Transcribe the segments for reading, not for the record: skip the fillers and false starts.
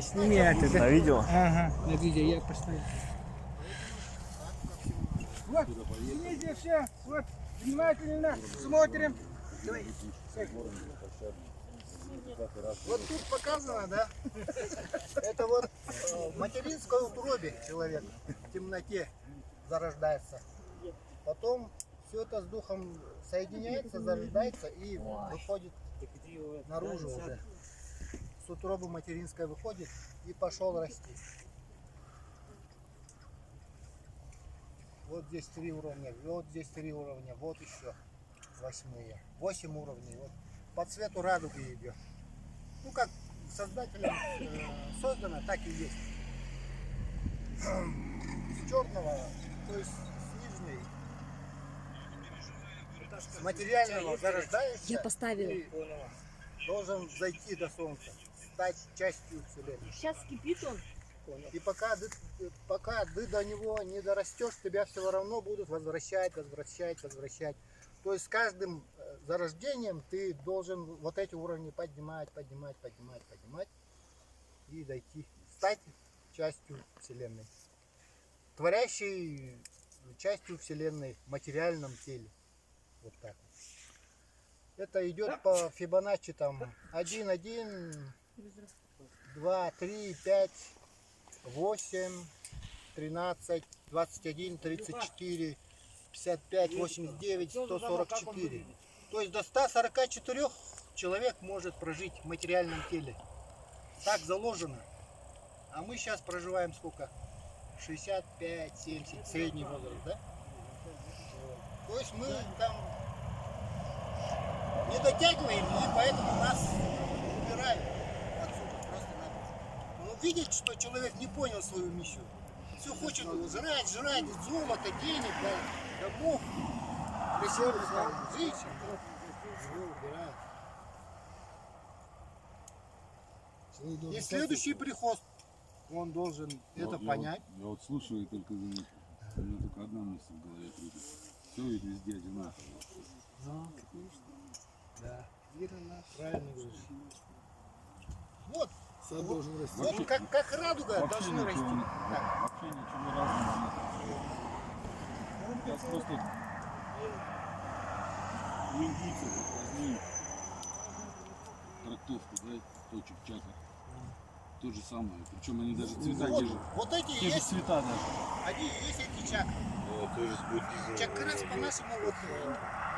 Сними это, да? На видео? Ага, на видео я поставил. Вот, сидите все, вот, внимательно смотрим. Давай. Вот тут показано, да? Это вот в материнской утробе человек в темноте зарождается. Потом все это с духом соединяется, зарождается и выходит наружу уже. С утробы материнской выходит и пошел расти. Вот здесь 3 уровня, вот здесь 3 уровня, вот еще 8 уровней. Вот. По цвету радуги идет. Ну как создателем создано, так и есть. С черного, то есть с нижней, материального зарождаешься. Я поставила. И должен зайти до солнца, стать частью вселенной. Сейчас кипит он. И пока ты до него не дорастешь, тебя все равно будут возвращать. То есть с каждым зарождением ты должен вот эти уровни поднимать и дойти, стать частью вселенной, творящей частью вселенной в материальном теле. Вот так. Это идет по Фибоначчи там 1, 1, 2, 3, 5, 8, 13, 21, 34, 55, 89, 144. То есть до 144 человек может прожить в материальном теле. Так заложено. А мы сейчас проживаем сколько? 65, 70, средний возраст, да? То есть мы там не дотягиваем, и поэтому нас убирают отсюда просто-напросто. Но видит, что человек не понял свою миссию. Все хочет жрать, золото, денег, домов, красивых там, женщин. Его убирают. И следующий приход, он должен это понять. Я вот слушаю и только заметил. У меня только одна мысль в голове крутится. Все ведь везде одинаково. Ну, да, верно, правильно говоришь. Вот, Сад должен расти. вот как радуга должна расти. Так. Вообще ничего разного нет. Сейчас просто у индийцев возьми трактовку, да, точек чакр. То же самое. Причем они даже цвета те же. Вот эти Те же есть, цвета даже. они есть эти чакры. Тоже с буддизмом. Чакрас по-нашему вот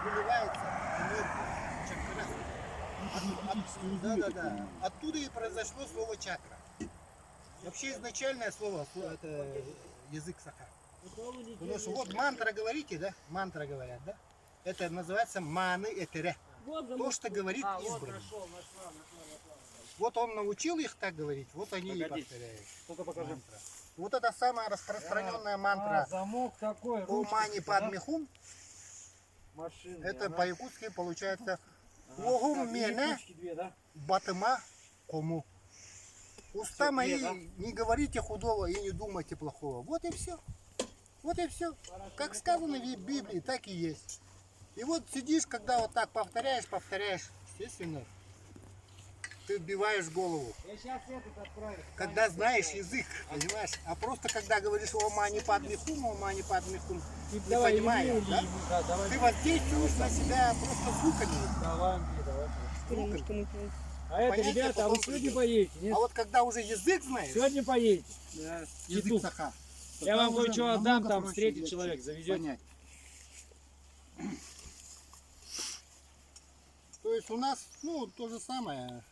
выливается энергия. Чакрас. Да. Оттуда и произошло слово чакра. Вообще изначальное слово это язык саха. Потому что вот мантра говорите, да? Мантра говорят, да? Это называется маны этере. То, что говорит избранный. Вот он научил их так говорить, вот они и повторяют. Мантра. Вот это самая распространенная мантра. Замок такой, О мани падме хум. Машина. Это по-якутски получается Огум мене да? батыма кому. Уста мои, не говорите худого и не думайте плохого. Вот и все. Вот и все. Как сказано в Библии, так и есть. И вот сидишь, когда вот так повторяешь, естественно, ты вбиваешь голову. Когда знаешь язык, понимаешь? А просто когда говоришь о мани падме хум, не понимаешь, да? Ты воздействуешь на себя просто звуками. А это, Понятие ребята, а вы потом сегодня придет. поедете, нет? А вот когда уже язык знаешь, Сегодня поедете. язык саха, Я вам уже кое-что отдам, намного там проще встретит легче человек, завезет. понять. То есть у нас, ну, то же самое.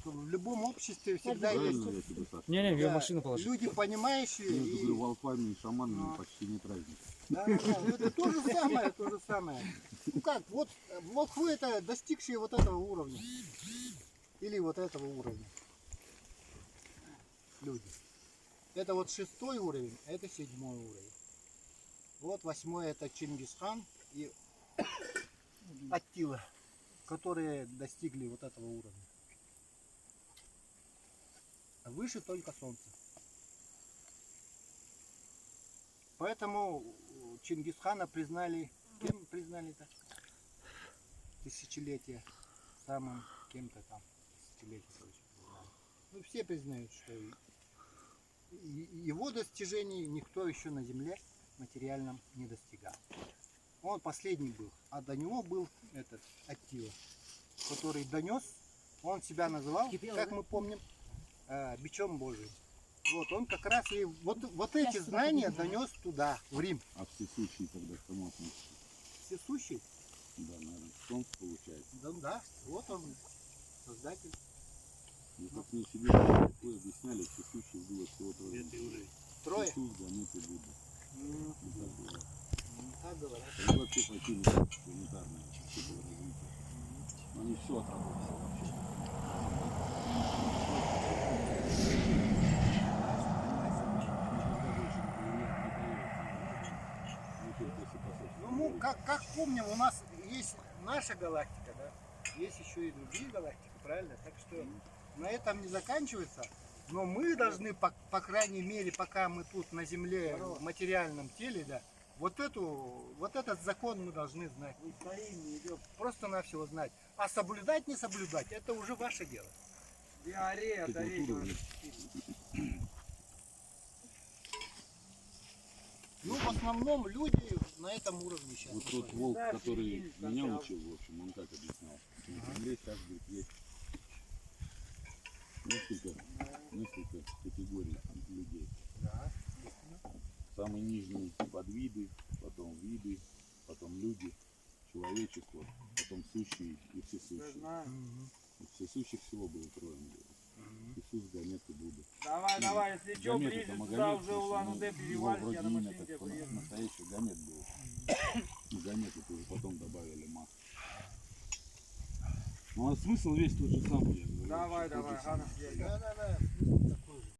В любом обществе всегда есть Правильно я тебе, Саша? Не-не, да, в машину положи. люди, понимающие. Между И... волками и шаманами почти нет разницы. Да, это то же самое. Ну как, вот вы это достигшие вот этого уровня. Или вот этого уровня. Люди. Это вот 6-й уровень, а это 7-й уровень. Вот 8-й это Чингисхан и Аттила, которые достигли вот этого уровня. А выше только солнце. Поэтому Чингисхана признали, кем признали-то? Тысячелетие. Самым кем-то там. Тысячелетие, короче, признали. Ну, все признают, что его достижений никто еще на Земле материальном не достигал. Он последний был, а до него был этот Аттила, который донес, он себя называл, как мы помним, бичом Божиим. Вот он как раз и вот эти знания донес туда, в Рим. А всесущий тогда к кому относится? Всесущий? Да, наверное, солнце получается. Да, вот он, создатель. Ну, как мне себе такое объясняли, всесущий было всего трое. Трое? Иисус, Ганет и Будда. Ну, Вот так было. так говорят. Они вообще противники планетарные, всего развития. Но они все отработали вообще. Ну, мы, как помним, у нас есть наша галактика, да? Есть еще и другие галактики, правильно? Так что на этом не заканчивается. Но мы должны, по крайней мере, пока мы тут на Земле, в материальном теле, да, вот этот закон мы должны знать. Просто-навсего знать. А соблюдать, не соблюдать, это уже ваше дело. Диарея, Ну, в основном люди на этом уровне сейчас. Вот тот волк, который меня учил, в общем, он как объяснял. На Земле сейчас, говорит, есть несколько категорий людей. Да. Самые нижние подвиды, потом виды, потом люди, человечество, потом сущие и всесущие. И всесущих всего было трое. Иисус, Ганет и Будда. Давай, если что, Ганет ближе это сюда Магомед, уже Улан-Удэ его перевалить, вроде я на имя машине тебе так приеду. настоящий Ганет был. Ну, Ганет это уже потом добавили Ма. Ну а смысл весь тот же самый, я говорю. Давай, тот же Ганна, самый. съездим. Да.